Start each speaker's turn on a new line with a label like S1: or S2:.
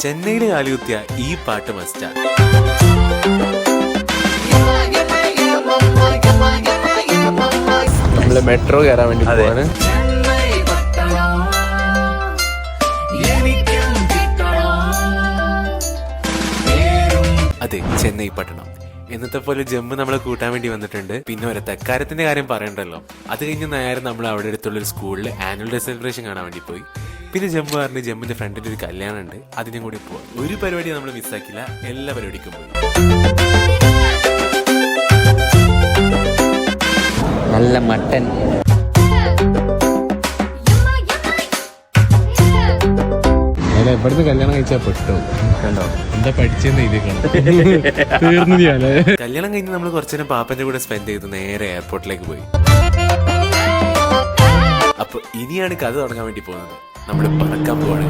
S1: ചെന്നൈയിൽ കാലുകുത്തിയ ഈ പാട്ട് മസ്റ്റാ.
S2: നമ്മള് മെട്രോ കയറാൻ വേണ്ടി പോവാണ്.
S1: അതെ, ചെന്നൈ പട്ടണം. എന്നത്തെ പോലെ ജമ്മു നമ്മളെ കൂട്ടാൻ വേണ്ടി വന്നിട്ടുണ്ട്. പിന്നെ ഒരു തെക്കാരത്തിന്റെ കാര്യം പറയണ്ടല്ലോ. അത് കഴിഞ്ഞ് നേരെ നമ്മൾ അവിടെ അടുത്തുള്ള ഒരു സ്കൂളിൽ ആനുവൽ ഡേ സെലിബ്രേഷൻ കാണാൻ വേണ്ടി പോയി. പിന്നെ ജമ്മു പറഞ്ഞ് ജമ്മിന്റെ ഫ്രണ്ടിൽ ഒരു കല്യാണം ഉണ്ട്, അതിനും കൂടി പോവാം. ഒരു പരിപാടി നമ്മൾ മിസ്സാക്കില്ല, എല്ലാ പരിപാടിക്കും പോയി.
S2: നല്ല മട്ടൻ.
S3: ഇവിടുന്ന് കല്യാണം കഴിച്ചാൽ പെട്ടോ
S2: കണ്ടോ
S3: എന്താ പഠിച്ചെന്ന് ഇത് തീർന്നു.
S1: കല്യാണം കഴിഞ്ഞ് നമ്മൾ കുറച്ചു നേരം പാപ്പന്റെ കൂടെ സ്പെൻഡ് ചെയ്ത് നേരെ എയർപോർട്ടിലേക്ക് പോയി. അപ്പൊ ഇനിയാണ് കഥ തുടങ്ങാൻ വേണ്ടി പോകുന്നത്. നമ്മൾ പറക്കാൻ പോവാണ്.